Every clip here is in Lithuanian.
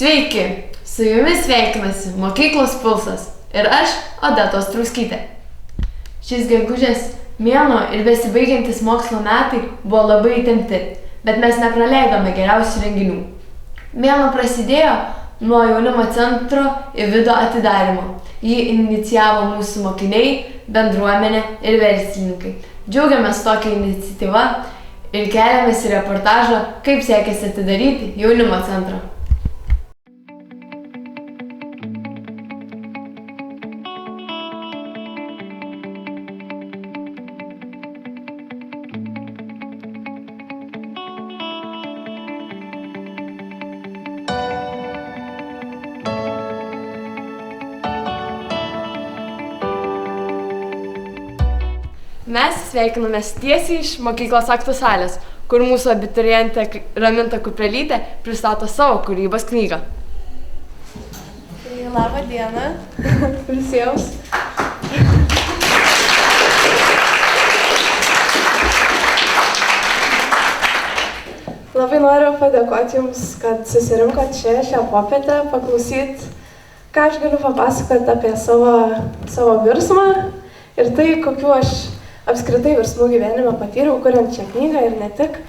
Sveiki, su jumis sveikinasi Mokyklos pulsas ir aš, Odetos Truskytė. Šis gegužės mėnuo ir besibaigiantis mokslo metai buvo labai įtempti, bet mes nepraleidome geriausių renginių. Mėnuo prasidėjo nuo jaunimo centro Ivido atidarymo. Jį inicijavo mūsų mokiniai, bendruomenė ir verslininkai. Džiaugiamės tokią iniciatyvą ir keliamės į reportažą, kaip sekėsi atidaryti jaunimo centrą. Mes sveikinamės tiesiai iš mokyklos aktų salės, kur mūsų abiturientė Raminta Kuprelytė pristato savo kūrybos knygą. Labą dieną visiems. Labai noriu padėkoti Jums, kad susirinkot čia šią popietę, paklausyti, ką aš galiu papasakoti apie savo virsmą ir tai, kokiu aš apskritai virsmų gyvenime patyriau, kuriant šią knygą ir ne tik,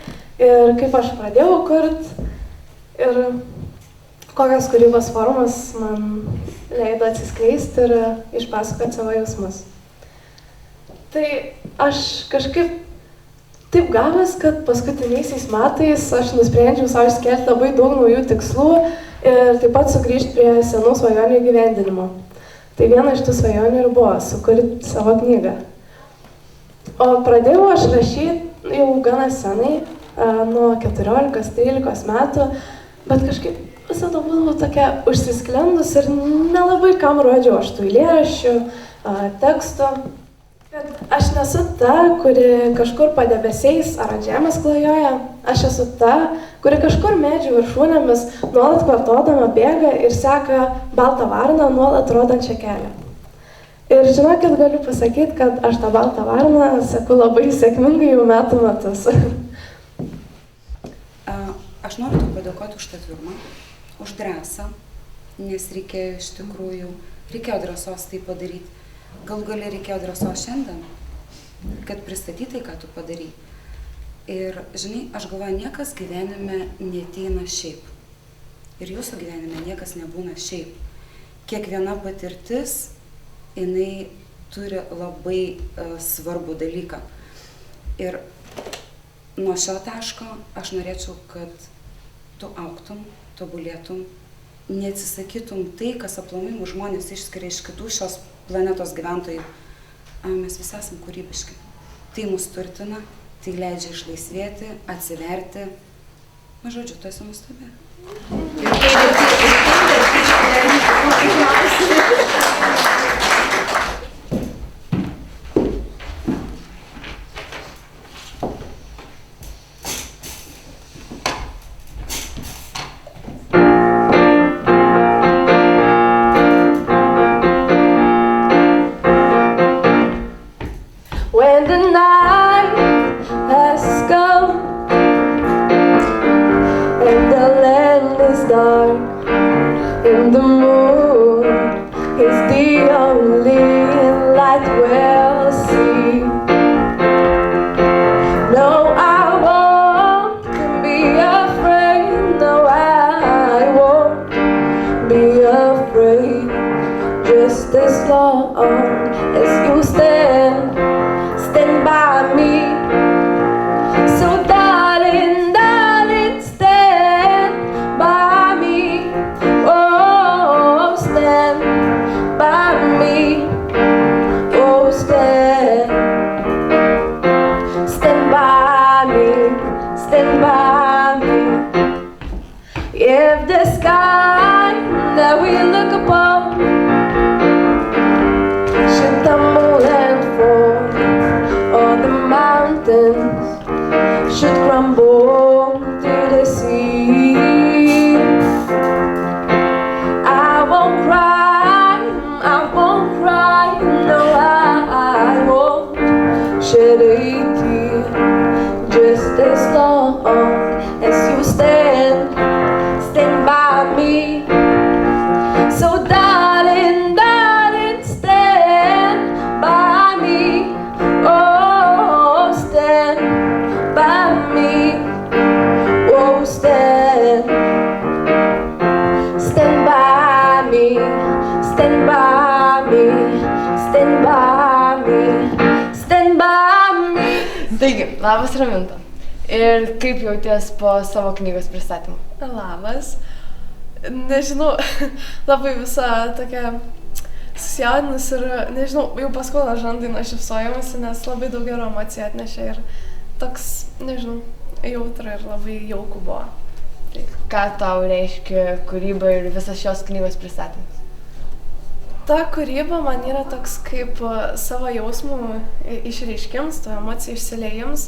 ir kaip aš pradėjau kurt, ir kokias kūrybos formas man leido atsiskleisti ir išpasakoti savo jausmus. Tai aš kažkaip taip gavęs, kad paskutiniaisiais metais aš nusprendžiau savo iškelti labai daug naujų tikslų ir taip pat sugrįžti prie senų svajonių įgyvendinimo. Tai viena iš tų svajonių ir buvo sukurti savo knygą. O pradėjau aš rašyti jau gana senai, nuo 14-13 metų, bet kažkaip visada buvau tokia užsisklendus ir nelabai kam rodžiau aš tų eilėraščių, tekstų. Aš nesu ta, kuri kažkur padebesiais ar ant žemės klajoja, aš esu ta, kuri kažkur medžių viršūnėmis nuolat kvartodama bėga ir seka baltą varną nuolat rodančią kelią. Ir žinokit, galiu pasakyti, kad aš tą baltą varną seku labai sėkmingai jau metų metus. Aš noriu tau padėkoti už tą atvirumą, už drąsą, nes reikėjo drąsos tai padaryti. Galų gale reikėjo drąsos šiandien, kad pristatytai, ką tu padarai. Ir, žinai, aš galvoju, niekas gyvenime neateina šiaip. Ir jūsų gyvenime niekas nebūna šiaip. Kiekviena patirtis jinai turi labai svarbų dalyką. Ir nuo šio taško aš norėčiau, kad tu augtum, tobulėtum, neatsisakytum tai, kas aplamai mūsų žmonės išskiria iš kitų šios planetos gyventojų. Mes visi esam kūrybiški. Tai mus turtina, tai leidžia išlaisvėti, atsiverti. Žodžiu, tu esi nuostabi. When the night has come and the land is dark and the moon is the only light we'll see. No, I won't be afraid. No, I won't be afraid. Just as long as you stand by me. So darling, darling, stand by me. Oh, stand by me. Oh, stand by me. Stand by me. If the sky that we look upon should tumble and fall, the mountains should crumble to the sea, I won't cry, no, I won't shed a tear. Just as long as you stand by me. Labas, Raminta. Ir kaip jauties po savo knygos pristatymą? Labas. Nežinau, labai visa tokia susijaudinus ir, nežinau, jau paskui žandai nušypsojamasi, nes labai daug gerų emocijų atnešė ir toks, nežinau, jautra ir labai jauku buvo. Tai. Ką tau reiškia kūryba ir visas šios knygos pristatymas? Ta kūryba man yra toks kaip savo jausmų išreiškimas, to emocijų išsiliejimas.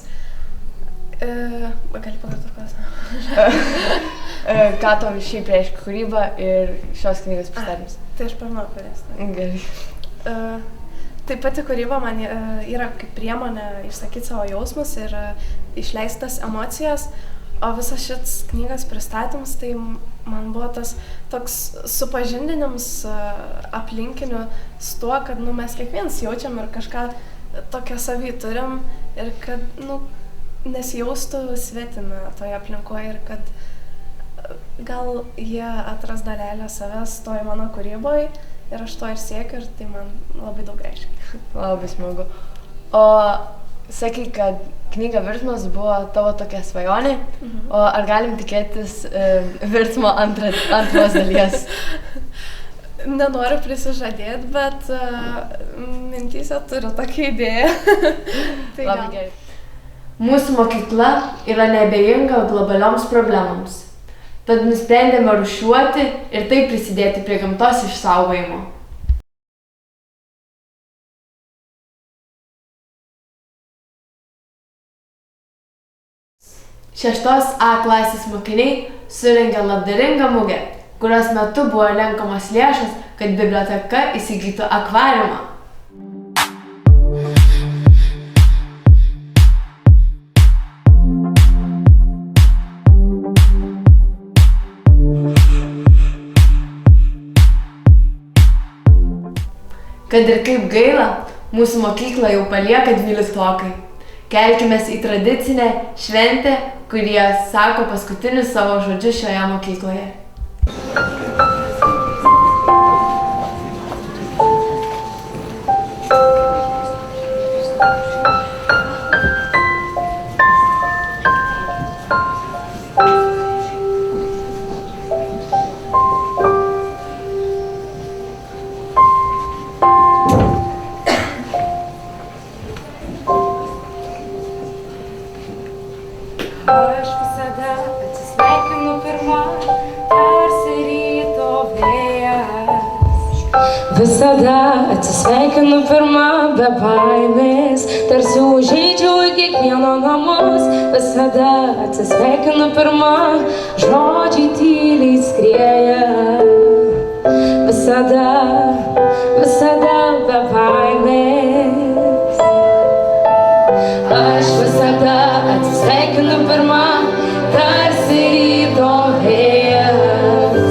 Gali pakartoti klausimą. Ką tau šiaip reiškia kūryba ir šios knygos pristatymas? Tai aš parnau pradėsiu. Gerai. Taip pati kūryba man yra kaip priemonė išsakyti savo jausmus ir išleistas emocijas, o visas šis knygos pristatymas tai man buvo tas toks supažindinimas aplinkiniu su tuo, kad mes kiekvienas jaučiam ir kažką tokio savy turim ir kad nesijaustų svetimi toje aplinkoje ir kad gal jie atras dalelę savęs toj mano kūryboje ir aš to ir siekiu ir tai man labai daug reiškia. Labai smagu. O sakai, kad knyga virsmas buvo tavo tokia svajonė, o ar galim tikėtis virsmo antros dalies? Nenoriu prisižadėti, bet mintyse turiu tokią idėją. Tai labai gerai. Mūsų mokykla yra neabejinga globalioms problemams. Tad nusprendėme rūšiuoti ir taip prisidėti prie gamtos išsaugojimo. 6 A klasės mokiniai surengė labdaringą mugę, kurios metu buvo renkamos lėšos, kad biblioteka įsigytų akvariumą. Kad ir kaip gaila, mūsų mokyklą jau palieka 12-okai. Kelkimės į tradicinę šventę, kurie sako paskutinius savo žodžius šioje mokykloje. Aš visada atsisveikinu pirma, tarsi ryto vėjas. Visada atsisveikinu pirma, be baimės, tarsi užeidžiau į kiekvieno namus. Visada atsisveikinu pirma, žodžiai tyliai skrieja. Visada, visada be baimės. Aš visada atsisveikinu pirma, tarsi ryto vėjas.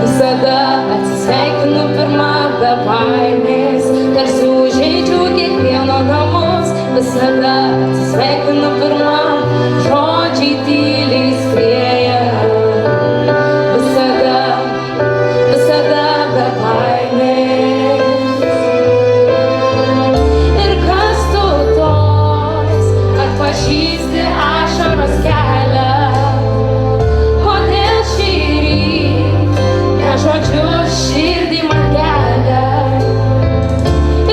Visada atsisveikinu pirma, be baimės, tarsi užeidžiau kiekvieno namus. Visada atsisveikinu pirma, žodžiai tyliai skrieja. Visada, visada be baimės. Ir kas tu toks, atpažįsti ašaros kelią? Kodėl šįryt ne žodžius širdį man kelia?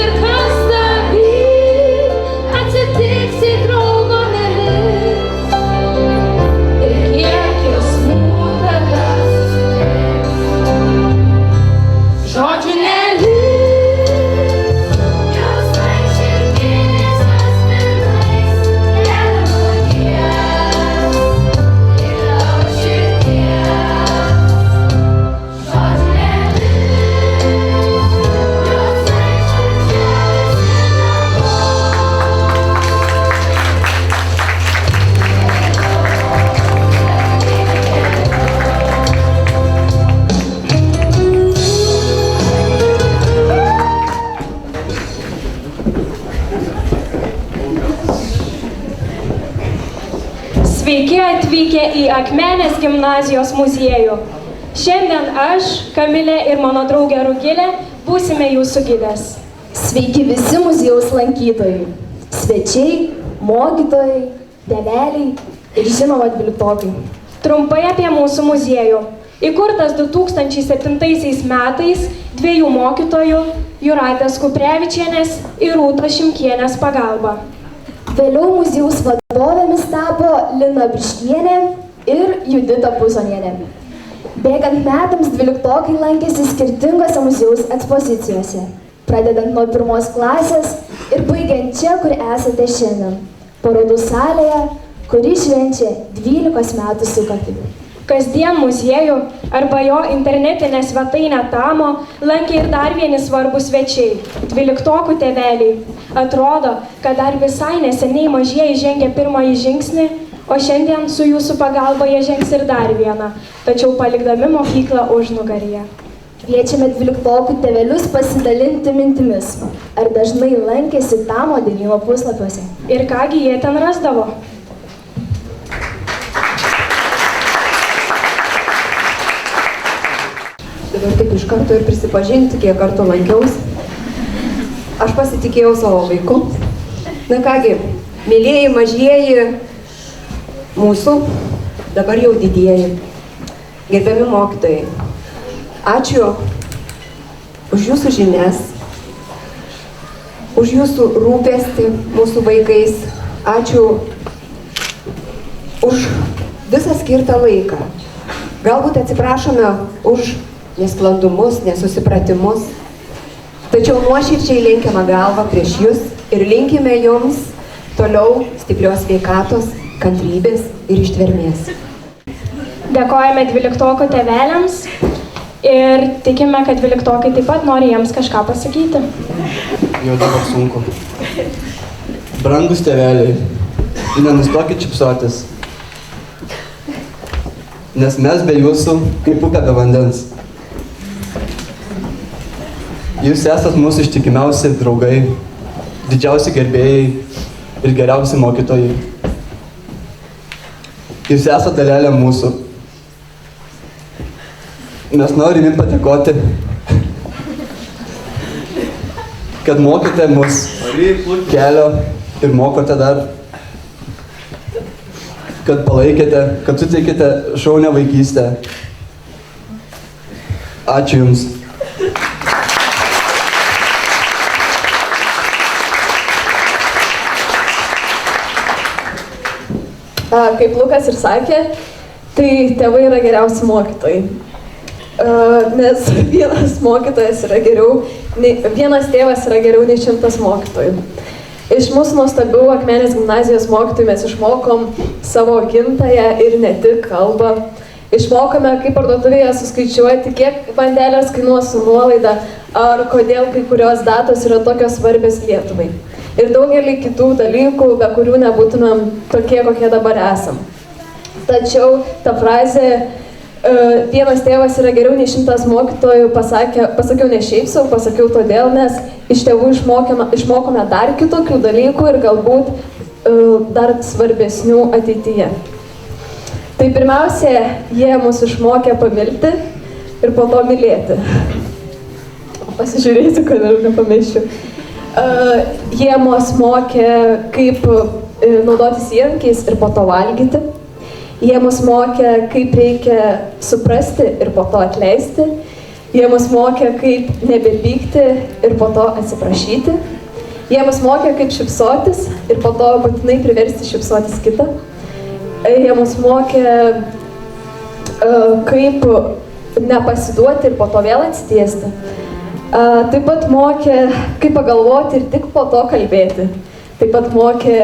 Ir kas tavy atsitiks, jei draugo neliks? Ir kiek jausmų tada susitiks? Žodžių neliks. Jausmai širdiniais atspindais lieka nuogies į tavo širdies. Žodžių neliks. Jausmai širdžiais Sveiki atvykę į Akmenės gimnazijos muziejų. Šiandien aš, Kamilė ir mano draugė Rugilė būsime jūsų gidės. Sveiki visi muziejaus lankytojai, svečiai mokytojai, tėveliai ir žinoma 12-okai. Trumpai apie mūsų muziejų. Įkurtas 2007 metais 2 mokytojų Jūratės Kuprevičienės ir Rūtos Šimkienės pagalba. Vėliau muziejaus vadovėmis tapo Lina Briškienė ir Judita Puzonienė. Bėgant metams 12-okai lankėsi skirtingose muziejaus ekspozicijose, pradedant nuo 1 klasės ir baigiant čia, kur esate šiandien, parodų salėje, kuri švenčia 12 metų sukaktį. Kasdien muziejų arba jo internetinę svetainę Tamo lankė ir dar vieni svarbus svečiai – 12-okų tėveliai. Atrodo, kad dar visai neseniai mažieji žengė pirmąjį žingsnį, o šiandien su jūsų pagalba jie žengs ir dar vieną, tačiau palikdami mokyklą užnugaryje. Kviečiame 12-okų tėvelius pasidalinti mintimis. Ar dažnai lankėsi Tamo dienyno puslapiuose? Ir kągi jie ten rasdavo? Dabar taip iš karto ir prisipažinti, kiek kartų lankiausi. Aš pasitikėjau savo vaiku. Na kągi, mylėjai mažieji mūsų, dabar jau didieji. Gerbiami mokytojai, ačiū už jūsų žinias, už jūsų rūpestį mūsų vaikais. Ačiū už visą skirtą laiką. Galbūt atsiprašome už nesklandumus, nesusipratimus, tačiau nuoširdžiai lenkiame galvą prieš jūs ir linkime jums toliau stiprios sveikatos, kantrybės ir ištvermės. Dėkojame 12-okų tėveliams ir tikime, kad 12-okai taip pat nori jiems kažką pasakyti. Jau dabar sunku. Brangus tėveliai, nenustokit šypsotis, nes mes be jūsų kaip upė be vandens. Jūs esat mūsų ištikimiausi draugai, didžiausi gerbėjai ir geriausi mokytojai. Jūs esat dalelė mūsų. Mes norim jums padėkoti, kad mokote mus kelio ir mokote dar, kad palaikėte, kad suteikėte šaunią vaikystę. Ačiū jums. Kaip Lukas ir sakė, tai tėvai yra geriausi mokytojai. Nes vienas mokytojas yra geriau, vienas tėvas yra geriau nei 100 mokytojų. Iš mūsų nuostabių Akmenės gimnazijos mokytojų mes išmokom savo gimtąją ir ne tik kalbą. Išmokome, kaip parduotuvėje suskaičiuoti, kiek bandelės kainuos su nuolaida, ar kodėl kai kurios datos yra tokios svarbios Lietuvai. Ir daugelį kitų dalykų, be kurių nebūtumėm tokie, kokie dabar esam. Tačiau ta frazė vienas tėvas yra geriau nei 100 mokytojų pasakiau ne šiaip sau, pasakiau todėl, nes iš tėvų išmokome dar kitokių dalykų ir galbūt dar svarbesnių ateityje. Tai pirmiausia, jie mus išmokė pamilti ir po to mylėti. Pasižiūrėsiu, kad ir nepamiršiu. Jie mus mokė, kaip naudotis įrankiais ir po to valgyti. Jie mus mokė, kaip reikia suprasti ir po to atleisti. Jie mus mokė, kaip nebepykti ir po to atsiprašyti. Jie mus mokė, kaip šypsotis ir po to būtinai priversti šypsotis kitą. Jie mus mokė, kaip nepasiduoti ir po to vėl atsitiesti. Taip pat mokė, kaip pagalvoti ir tik po to kalbėti. Taip pat mokė,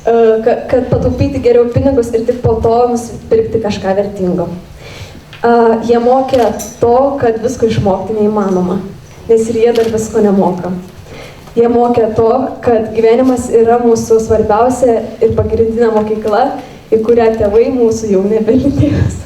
kad pataupyti geriau pinigus ir tik po to nusipirkti kažką vertingo. Jie mokė to, kad visko išmokti neįmanoma, nes ir jie dar visko nemoka. Jie mokė to, kad gyvenimas yra mūsų svarbiausia ir pagrindinė mokykla, į kurią tėvai mūsų jau nebelydės.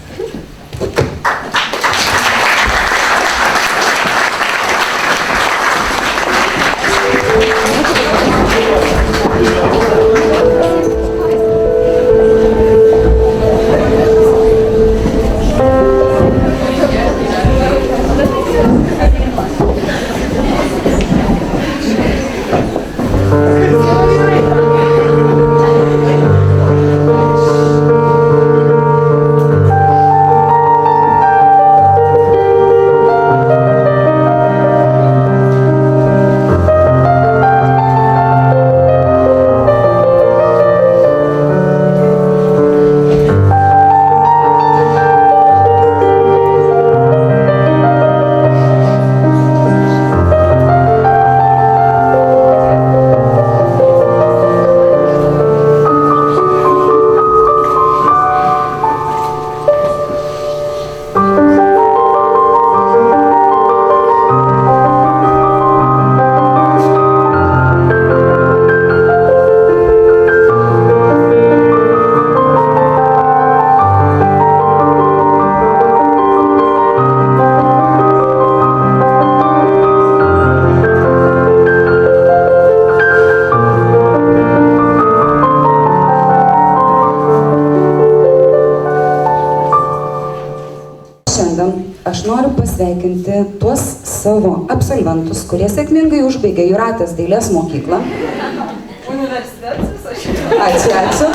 noriu pasveikinti tuos savo absolventus, kurie sėkmingai užbaigė Jūratės dailės mokyklą. Universitetas viso šito. Ačiū.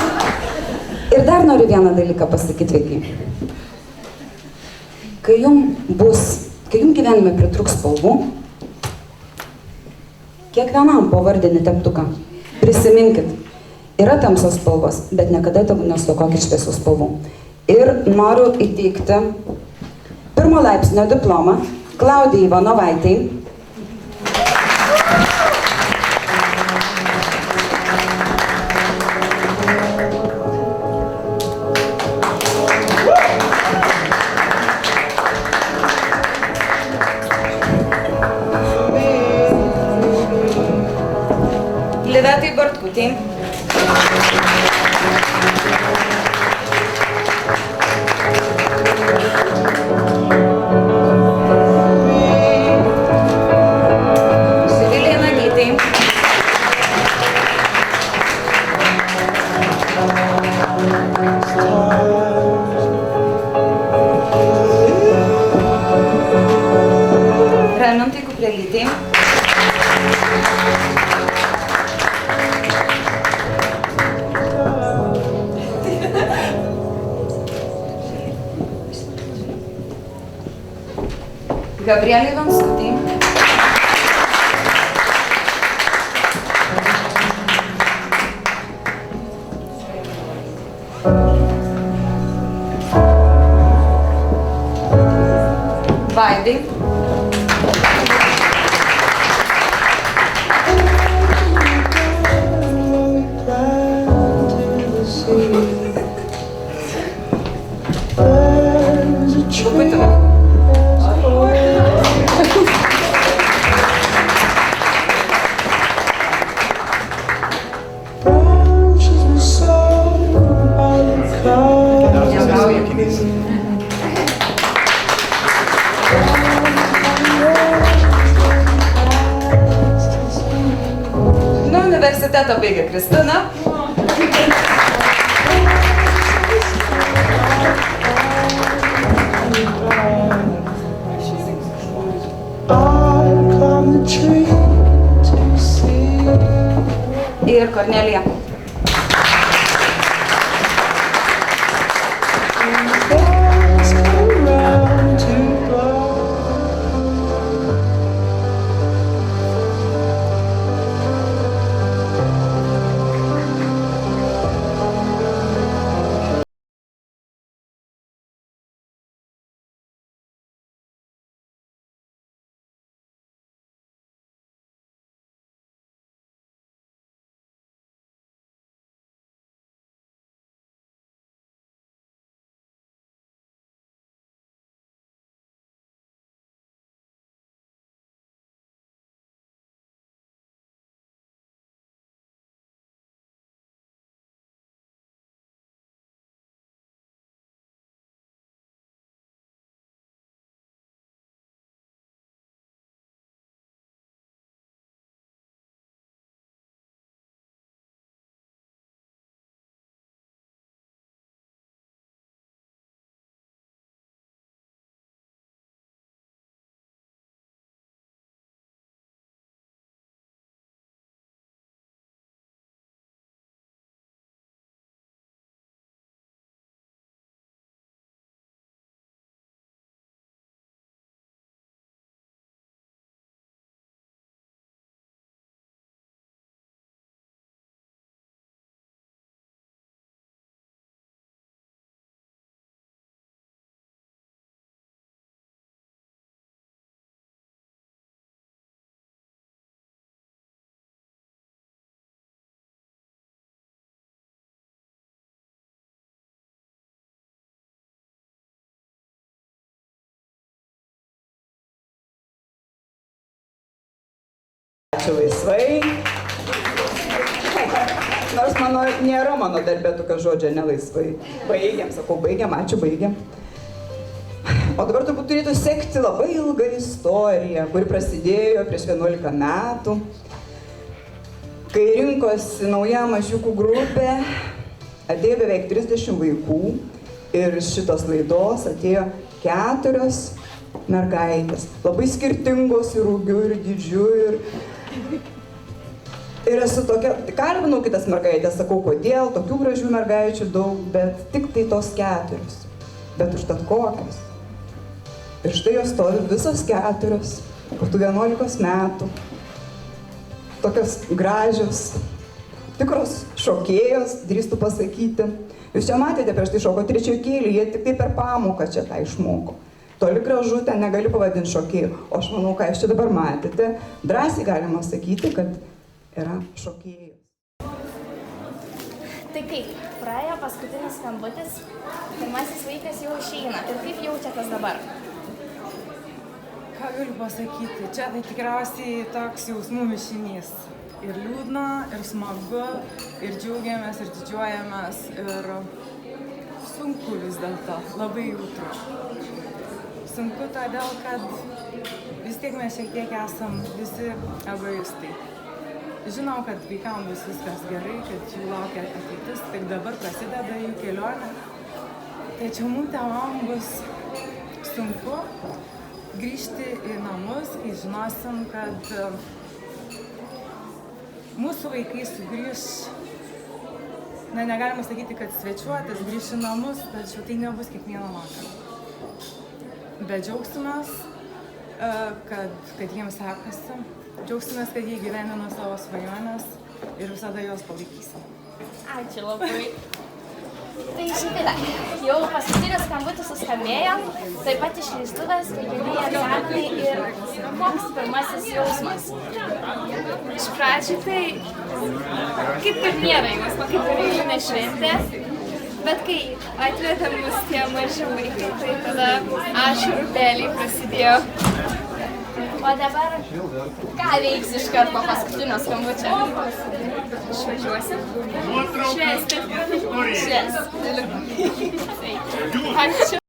Ir dar noriu vieną dalyką pasakyti, vaikai. Kai jums gyvenime pritruks spalvų, kiekvienam po vardinį teptuką prisiminkit, yra tamsios spalvos, bet niekada nestokokit šviesių spalvų. Ir noriu įteikti 1 laipsnio diplomą Klaudijai Ivanovaitei. Livetai Bartkutei. Sivilijai Nagytei. Ramintai Kuprelytei. Gabrielei Venskutei. Vaidai. Universitetą baigė Kristina. Ir Kornelija. Ačiū laisvai. Nors nėra mano darbė tokio žodžio nelaisvai. Baigiam, sakau, baigiam, ačiū, baigiam. O dabar turbūt turėtų sekti labai ilga istorija, kuri prasidėjo prieš 11 metų, kai rinkosi nauja mažiukų grupė, atėjo beveik 30 vaikų ir iš šitos laidos atėjo 4 mergaitės. Labai skirtingos ir ūgiu, ir dydžiu. Ir esu tokia, kalbinau kitas mergaitės, sakau, kodėl, tokių gražių mergaičių daug, bet tik tai tos 4. Bet užtat kokios. Ir štai jos stovi visos 4, po tų 11 metų. Tokios gražios, tikros šokėjos, drįstu pasakyti. Jūs čia matėte, prieš tai šoko trečiokėlį, jie tik tai per pamoką čia tą išmoko. Toli gražu ten negali pavadinti šokėjų. O aš manau, ką jūs čia dabar matėte, drąsiai galima sakyti, kad yra šokėjos. Tai kaip, praėjo paskutinis skambutis, pirmasis vaikas jau išeina. Ir kaip jaučiatės dabar? Ką galiu pasakyti, čia tai tikriausiai toks jausmų mišinys. Ir liūdna, ir smagu, ir džiaugiamės, ir didžiuojamės, ir sunku vis dėlto, labai jautru. Sunku todėl, kad vis tiek mes šiek tiek esam visi egoistai. Žinom, kad vaikams bus viskas gerai, kad jų laukia ateitis, tik dabar prasideda jų kelionė. Tačiau mums tėvam bus sunku grįžti į namus, kai žinosim, kad mūsų vaikai sugrįš, negalima sakyti, kad svečiuotis, grįš į namus, tačiau tai nebus kiekvieną vakarą. Bet džiaugsimės, kad jiems sekasi. Džiaugsimės, kad jie gyvenino savo svajonės ir visada jos palaikysim. Ačiū labai. Tai Živilė, jau paskutinis skambutis suskambėjo, taip pat išleistuvės, baigiamieji egzaminai ir koks pirmasis jausmas? Iš pradžių tai kaip ir nėra jausmo, kaip ir eilinė šventė, bet kai atvedė mus tie maži vaikai, tai tada ašarų bėliai prasidėjo. O dabar ką veiks iš karto po paskutinio skambučio? Išvažiuosim? Švęsti. Švęsti. Ačiū.